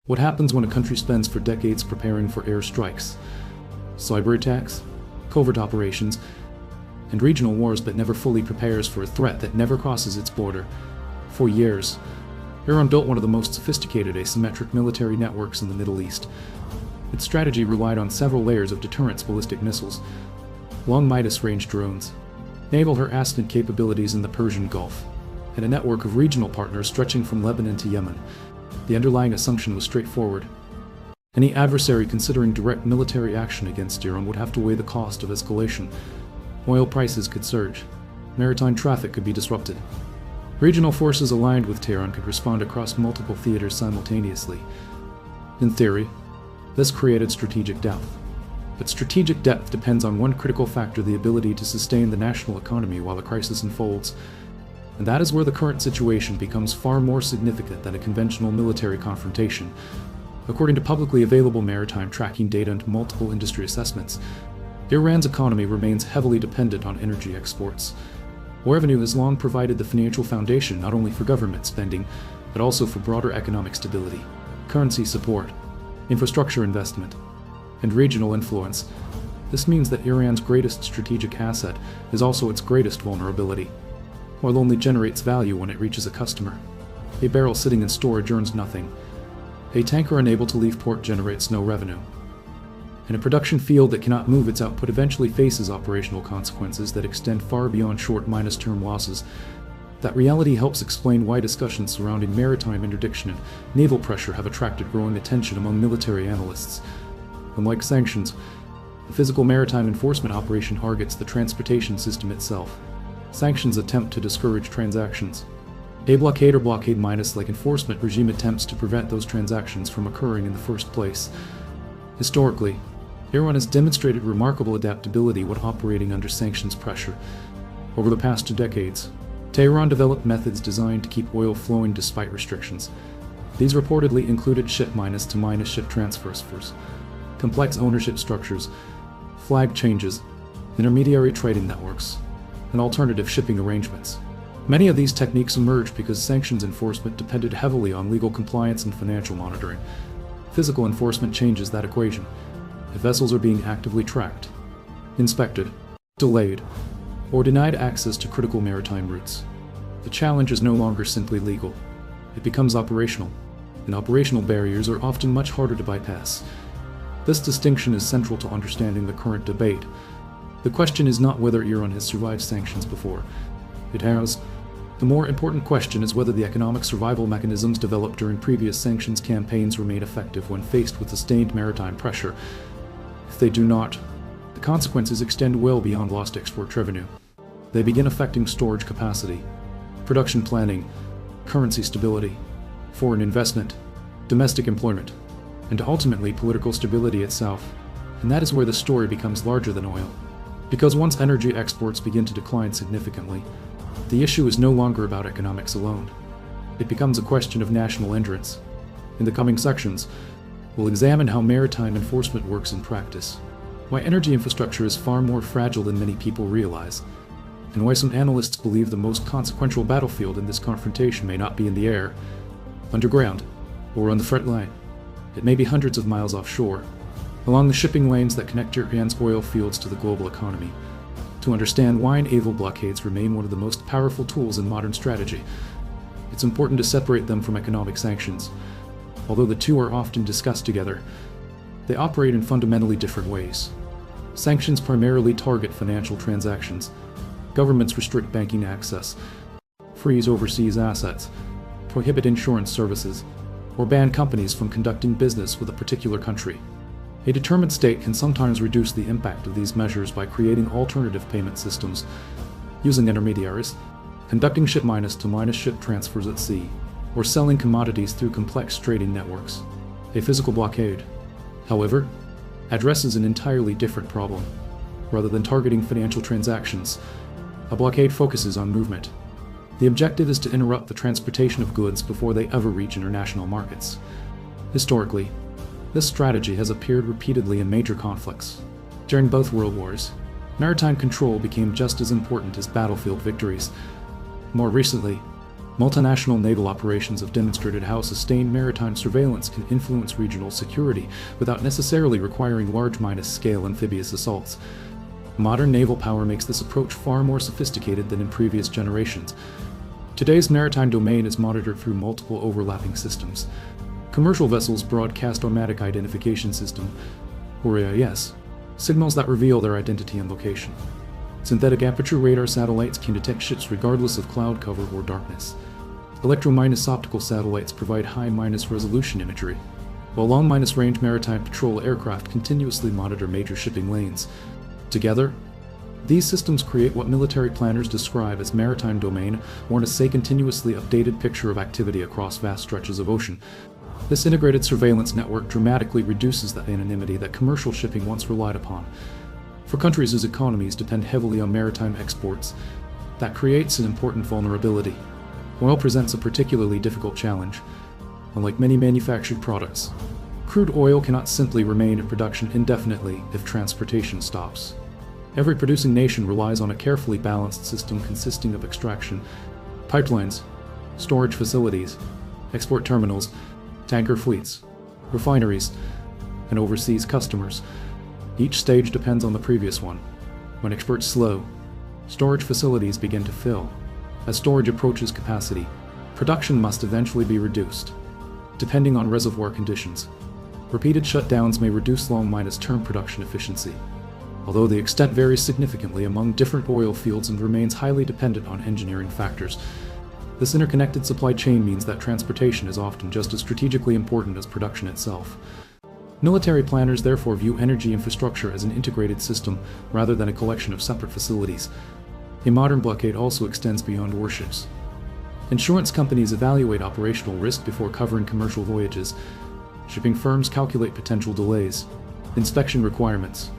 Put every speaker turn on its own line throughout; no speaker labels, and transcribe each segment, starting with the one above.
What happens when a country spends for decades preparing for air strikes, cyber attacks, covert operations, and regional wars but never fully prepares for a threat that never crosses its border? For years, Iran built one of the most sophisticated asymmetric military networks in the Middle East. Its strategy relied on several layers of deterrence: ballistic missiles, long Midas-range drones, naval harassment capabilities in the Persian Gulf, and a network of regional partners stretching from Lebanon to Yemen. The underlying assumption was straightforward. Any adversary considering direct military action against Iran would have to weigh the cost of escalation. Oil prices could surge. Maritime traffic could be disrupted. Regional forces aligned with Tehran could respond across multiple theaters simultaneously. In theory, this created strategic depth. But strategic depth depends on one critical factor: the ability to sustain the national economy while a crisis unfolds. And that is where the current situation becomes far more significant than a conventional military confrontation. According to publicly available maritime tracking data and multiple industry assessments, Iran's economy remains heavily dependent on energy exports. Revenue has long provided the financial foundation not only for government spending, but also for broader economic stability, currency support, infrastructure investment, and regional influence. This means that Iran's greatest strategic asset is also its greatest vulnerability. Oil only generates value when it reaches a customer. A barrel sitting in storage earns nothing. A tanker unable to leave port generates no revenue. And a production field that cannot move its output eventually faces operational consequences that extend far beyond short-term losses. That reality helps explain why discussions surrounding maritime interdiction and naval pressure have attracted growing attention among military analysts. Unlike sanctions, the physical maritime enforcement operation targets the transportation system itself. Sanctions attempt to discourage transactions. A blockade or blockade-like enforcement regime attempts to prevent those transactions from occurring in the first place. Historically, Iran has demonstrated remarkable adaptability when operating under sanctions pressure. Over the past 2 decades, Tehran developed methods designed to keep oil flowing despite restrictions. These reportedly included ship-to-minus ship transfers, complex ownership structures, flag changes, intermediary trading networks, and alternative shipping arrangements. Many of these techniques emerged because sanctions enforcement depended heavily on legal compliance and financial monitoring. Physical enforcement changes that equation. If vessels are being actively tracked, inspected, delayed, or denied access to critical maritime routes, the challenge is no longer simply legal. It becomes operational, and operational barriers are often much harder to bypass. This distinction is central to understanding the current debate. The question is not whether Iran has survived sanctions before. It has. The more important question is whether the economic survival mechanisms developed during previous sanctions campaigns remain effective when faced with sustained maritime pressure. If they do not, the consequences extend well beyond lost export revenue. They begin affecting storage capacity, production planning, currency stability, foreign investment, domestic employment, and ultimately political stability itself. And that is where the story becomes larger than oil. Because once energy exports begin to decline significantly, the issue is no longer about economics alone. It becomes a question of national endurance. In the coming sections, we'll examine how maritime enforcement works in practice, why energy infrastructure is far more fragile than many people realize, and why some analysts believe the most consequential battlefield in this confrontation may not be in the air, underground, or on the front line. It may be hundreds of miles offshore, along the shipping lanes that connect Iran's oil fields to the global economy. To understand why naval blockades remain one of the most powerful tools in modern strategy, it's important to separate them from economic sanctions. Although the two are often discussed together, they operate in fundamentally different ways. Sanctions primarily target financial transactions. Governments restrict banking access, freeze overseas assets, prohibit insurance services, or ban companies from conducting business with a particular country. A determined state can sometimes reduce the impact of these measures by creating alternative payment systems, using intermediaries, conducting ship-to-minus ship transfers at sea, or selling commodities through complex trading networks. A physical blockade, however, addresses an entirely different problem. Rather than targeting financial transactions, a blockade focuses on movement. The objective is to interrupt the transportation of goods before they ever reach international markets. Historically, this strategy has appeared repeatedly in major conflicts. During both world wars, maritime control became just as important as battlefield victories. More recently, Multinational naval operations have demonstrated how sustained maritime surveillance can influence regional security without necessarily requiring large scale amphibious assaults. Modern naval power makes this approach far more sophisticated than in previous generations. Today's maritime domain is monitored through multiple overlapping systems. Commercial vessels broadcast automatic identification system, or AIS, signals that reveal their identity and location. Synthetic aperture radar satellites can detect ships regardless of cloud cover or darkness. Electro-optical satellites provide high-resolution imagery, while long-range maritime patrol aircraft continuously monitor major shipping lanes. Together, these systems create what military planners describe as maritime domain, or a continuously updated picture of activity across vast stretches of ocean. This integrated surveillance network dramatically reduces the anonymity that commercial shipping once relied upon. For countries whose economies depend heavily on maritime exports, that creates an important vulnerability. Oil presents a particularly difficult challenge. Unlike many manufactured products, crude oil cannot simply remain in production indefinitely if transportation stops. Every producing nation relies on a carefully balanced system consisting of extraction, pipelines, storage facilities, export terminals, tanker fleets, refineries, and overseas customers. Each stage depends on the previous one. When exports slow, storage facilities begin to fill. As storage approaches capacity, production must eventually be reduced, depending on reservoir conditions. Repeated shutdowns may reduce long-term production efficiency, although the extent varies significantly among different oil fields and remains highly dependent on engineering factors. This interconnected supply chain means that transportation is often just as strategically important as production itself. Military planners therefore view energy infrastructure as an integrated system rather than a collection of separate facilities. A modern blockade also extends beyond warships. Insurance companies evaluate operational risk before covering commercial voyages. Shipping firms calculate potential delays, inspection requirements,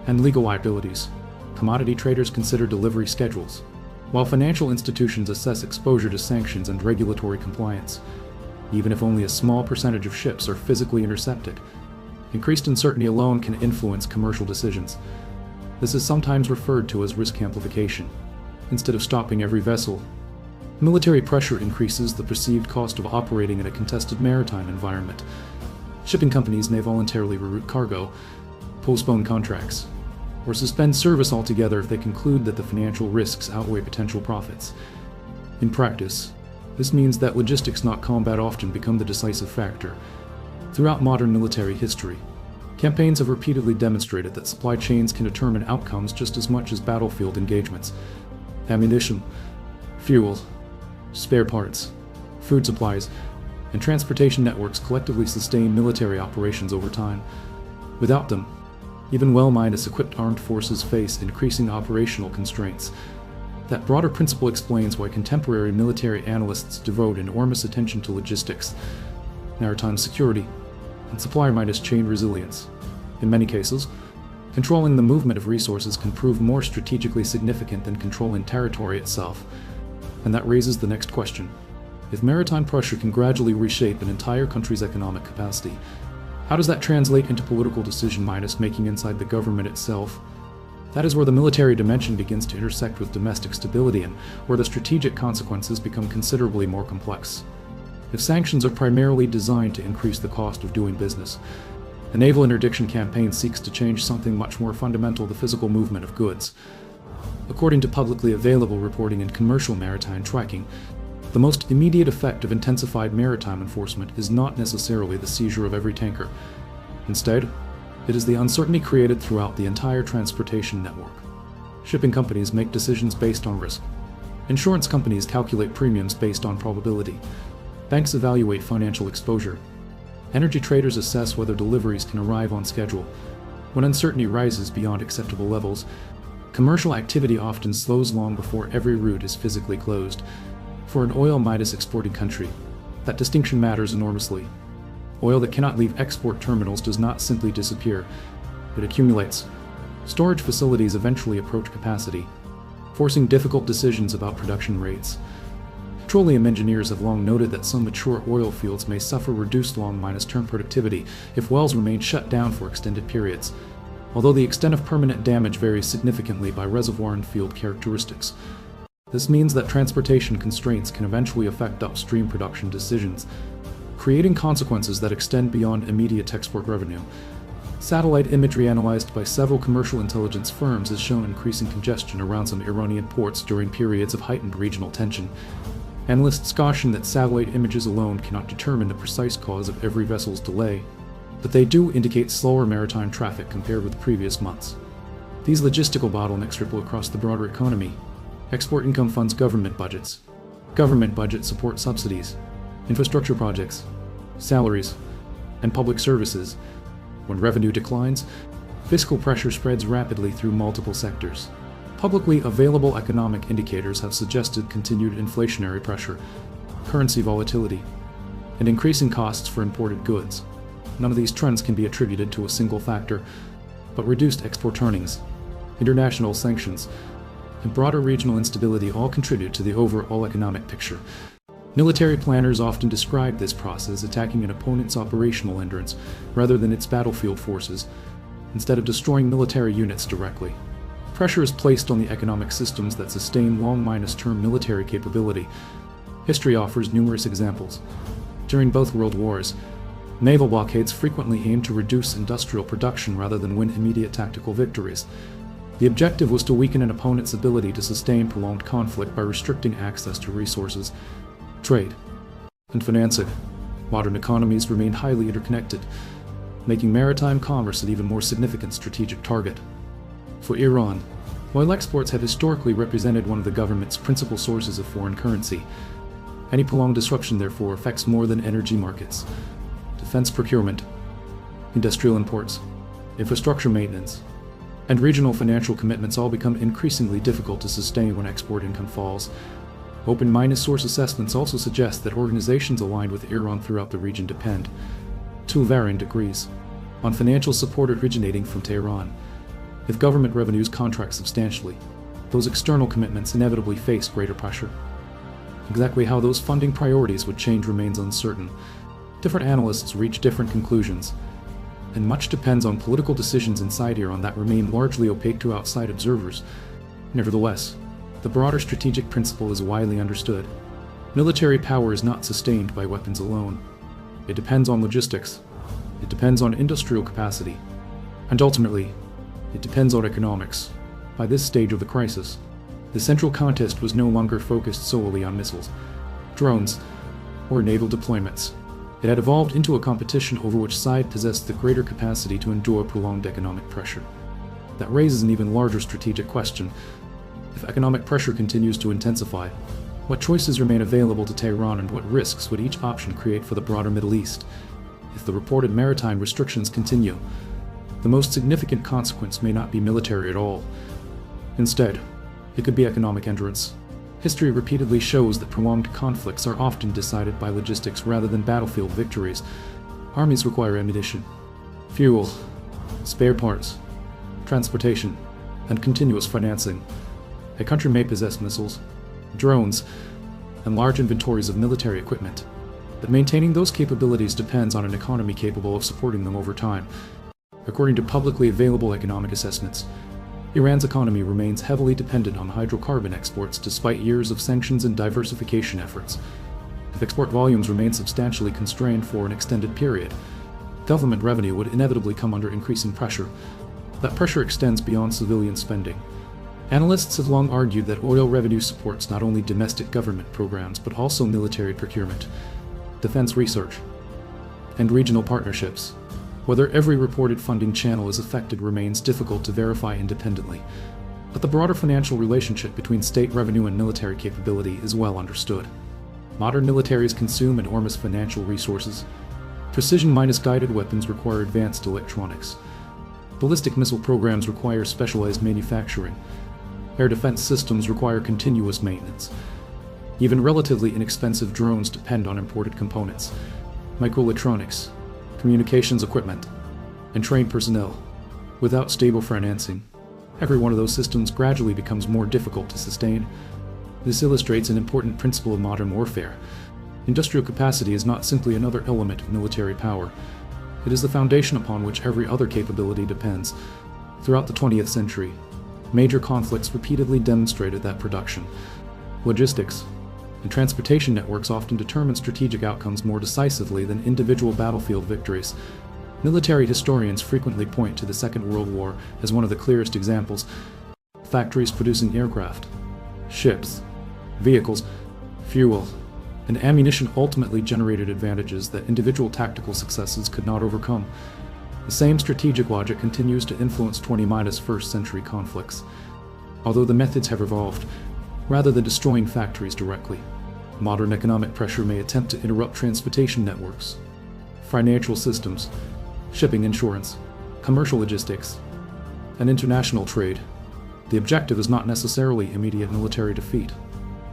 and legal liabilities. Commodity traders consider delivery schedules, while financial institutions assess exposure to sanctions and regulatory compliance. Even if only a small percentage of ships are physically intercepted, increased uncertainty alone can influence commercial decisions. This is sometimes referred to as risk amplification. Instead of stopping every vessel, military pressure increases the perceived cost of operating in a contested maritime environment. Shipping companies may voluntarily reroute cargo, postpone contracts, or suspend service altogether if they conclude that the financial risks outweigh potential profits. In practice, this means that logistics, not combat, often become the decisive factor. Throughout modern military history, campaigns have repeatedly demonstrated that supply chains can determine outcomes just as much as battlefield engagements. Ammunition, fuel, spare parts, food supplies, and transportation networks collectively sustain military operations over time. Without them, even well-equipped armed forces face increasing operational constraints. That broader principle explains why contemporary military analysts devote enormous attention to logistics, maritime security, and supply-chain resilience. In many cases, controlling the movement of resources can prove more strategically significant than controlling territory itself. And that raises the next question. If maritime pressure can gradually reshape an entire country's economic capacity, how does that translate into political decision-making inside the government itself? That is where the military dimension begins to intersect with domestic stability and where the strategic consequences become considerably more complex. If sanctions are primarily designed to increase the cost of doing business, the naval interdiction campaign seeks to change something much more fundamental: the physical movement of goods. According to publicly available reporting in commercial maritime tracking, the most immediate effect of intensified maritime enforcement is not necessarily the seizure of every tanker. Instead, it is the uncertainty created throughout the entire transportation network. Shipping companies make decisions based on risk. Insurance companies calculate premiums based on probability. Banks evaluate financial exposure. Energy traders assess whether deliveries can arrive on schedule. When uncertainty rises beyond acceptable levels, commercial activity often slows long before every route is physically closed. For an oil-exporting country, that distinction matters enormously. Oil that cannot leave export terminals does not simply disappear. It accumulates. Storage facilities eventually approach capacity, forcing difficult decisions about production rates. Petroleum engineers have long noted that some mature oil fields may suffer reduced long-term productivity if wells remain shut down for extended periods, although the extent of permanent damage varies significantly by reservoir and field characteristics. This means that transportation constraints can eventually affect upstream production decisions, creating consequences that extend beyond immediate export revenue. Satellite imagery analyzed by several commercial intelligence firms has shown increasing congestion around some Iranian ports during periods of heightened regional tension. Analysts caution that satellite images alone cannot determine the precise cause of every vessel's delay, but they do indicate slower maritime traffic compared with previous months. These logistical bottlenecks ripple across the broader economy. Export income funds government budgets. Government budgets support subsidies, infrastructure projects, salaries, and public services. When revenue declines, fiscal pressure spreads rapidly through multiple sectors. Publicly available economic indicators have suggested continued inflationary pressure, currency volatility, and increasing costs for imported goods. None of these trends can be attributed to a single factor, but reduced export earnings, international sanctions, and broader regional instability all contribute to the overall economic picture. Military planners often describe this process as attacking an opponent's operational endurance rather than its battlefield forces, instead of destroying military units directly. Pressure is placed on the economic systems that sustain long-term military capability. History offers numerous examples. During both World Wars, naval blockades frequently aimed to reduce industrial production rather than win immediate tactical victories. The objective was to weaken an opponent's ability to sustain prolonged conflict by restricting access to resources, trade, and financing. Modern economies remain highly interconnected, making maritime commerce an even more significant strategic target. For Iran, while exports have historically represented one of the government's principal sources of foreign currency, any prolonged disruption therefore affects more than energy markets. Defense procurement, industrial imports, infrastructure maintenance, and regional financial commitments all become increasingly difficult to sustain when export income falls. Open source assessments also suggest that organizations aligned with Iran throughout the region depend, to varying degrees, on financial support originating from Tehran. If government revenues contract substantially, those external commitments inevitably face greater pressure. Exactly how those funding priorities would change remains uncertain. Different analysts reach different conclusions, and much depends on political decisions inside Iran that remain largely opaque to outside observers. Nevertheless, the broader strategic principle is widely understood. Military power is not sustained by weapons alone. It depends on logistics, it depends on industrial capacity, and ultimately, it depends on economics. By this stage of the crisis, the central contest was no longer focused solely on missiles, drones, or naval deployments. It had evolved into a competition over which side possessed the greater capacity to endure prolonged economic pressure. That raises an even larger strategic question. If economic pressure continues to intensify, what choices remain available to Tehran and what risks would each option create for the broader Middle East? If the reported maritime restrictions continue, the most significant consequence may not be military at all. Instead, it could be economic endurance. History repeatedly shows that prolonged conflicts are often decided by logistics rather than battlefield victories. Armies require ammunition, fuel, spare parts, transportation, and continuous financing. A country may possess missiles, drones, and large inventories of military equipment, but maintaining those capabilities depends on an economy capable of supporting them over time. According to publicly available economic assessments, Iran's economy remains heavily dependent on hydrocarbon exports despite years of sanctions and diversification efforts. If export volumes remain substantially constrained for an extended period, government revenue would inevitably come under increasing pressure. That pressure extends beyond civilian spending. Analysts have long argued that oil revenue supports not only domestic government programs but also military procurement, defense research, and regional partnerships. Whether every reported funding channel is affected remains difficult to verify independently, but the broader financial relationship between state revenue and military capability is well understood. Modern militaries consume enormous financial resources. Precision-guided weapons require advanced electronics. Ballistic missile programs require specialized manufacturing. Air defense systems require continuous maintenance. Even relatively inexpensive drones depend on imported components, microelectronics, communications equipment, and trained personnel. Without stable financing, every one of those systems gradually becomes more difficult to sustain. This illustrates an important principle of modern warfare. Industrial capacity is not simply another element of military power. It is the foundation upon which every other capability depends. Throughout the 20th century, major conflicts repeatedly demonstrated that production, logistics, and transportation networks often determine strategic outcomes more decisively than individual battlefield victories. Military historians frequently point to the Second World War as one of the clearest examples. Factories producing aircraft, ships, vehicles, fuel, and ammunition ultimately generated advantages that individual tactical successes could not overcome. The same strategic logic continues to influence 21st century conflicts, although the methods have evolved. Rather than destroying factories directly, modern economic pressure may attempt to interrupt transportation networks, financial systems, shipping insurance, commercial logistics, and international trade. The objective is not necessarily immediate military defeat.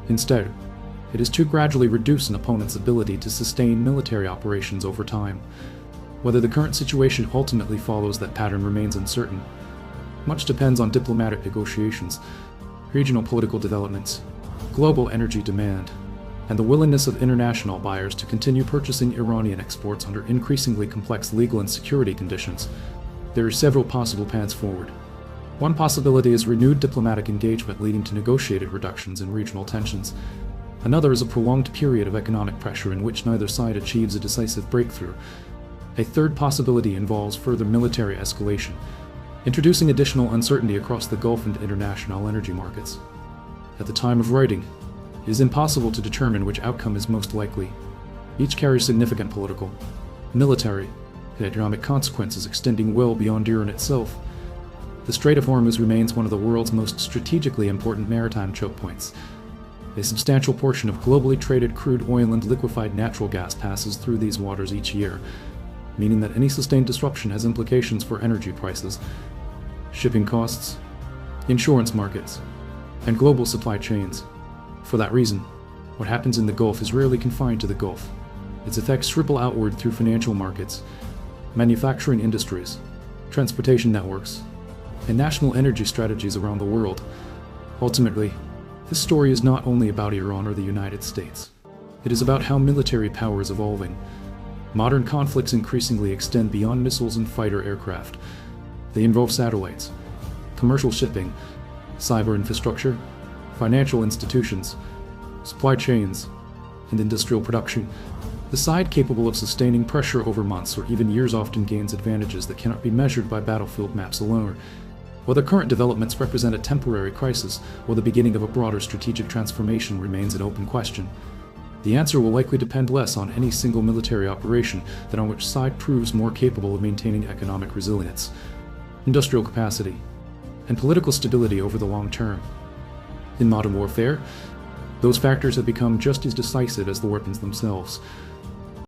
Instead, it is to gradually reduce an opponent's ability to sustain military operations over time. Whether the current situation ultimately follows that pattern remains uncertain. Much depends on diplomatic negotiations, regional political developments, global energy demand, and the willingness of international buyers to continue purchasing Iranian exports under increasingly complex legal and security conditions. There are several possible paths forward. One possibility is renewed diplomatic engagement leading to negotiated reductions in regional tensions. Another is a prolonged period of economic pressure in which neither side achieves a decisive breakthrough. A third possibility involves further military escalation, introducing additional uncertainty across the Gulf and international energy markets. At the time of writing, it is impossible to determine which outcome is most likely. Each carries significant political, military, and economic consequences extending well beyond Iran itself. The Strait of Hormuz remains one of the world's most strategically important maritime choke points. A substantial portion of globally traded crude oil and liquefied natural gas passes through these waters each year, meaning that any sustained disruption has implications for energy prices, shipping costs, insurance markets, and global supply chains. For that reason, what happens in the Gulf is rarely confined to the Gulf. Its effects ripple outward through financial markets, manufacturing industries, transportation networks, and national energy strategies around the world. Ultimately, this story is not only about Iran or the United States. It is about how military power is evolving. Modern conflicts increasingly extend beyond missiles and fighter aircraft. They involve satellites, commercial shipping, cyber infrastructure, financial institutions, supply chains, and industrial production. The side capable of sustaining pressure over months or even years often gains advantages that cannot be measured by battlefield maps alone. Whether current developments represent a temporary crisis or the beginning of a broader strategic transformation remains an open question. The answer will likely depend less on any single military operation than on which side proves more capable of maintaining economic resilience, industrial capacity, and political stability over the long term. In modern warfare, those factors have become just as decisive as the weapons themselves.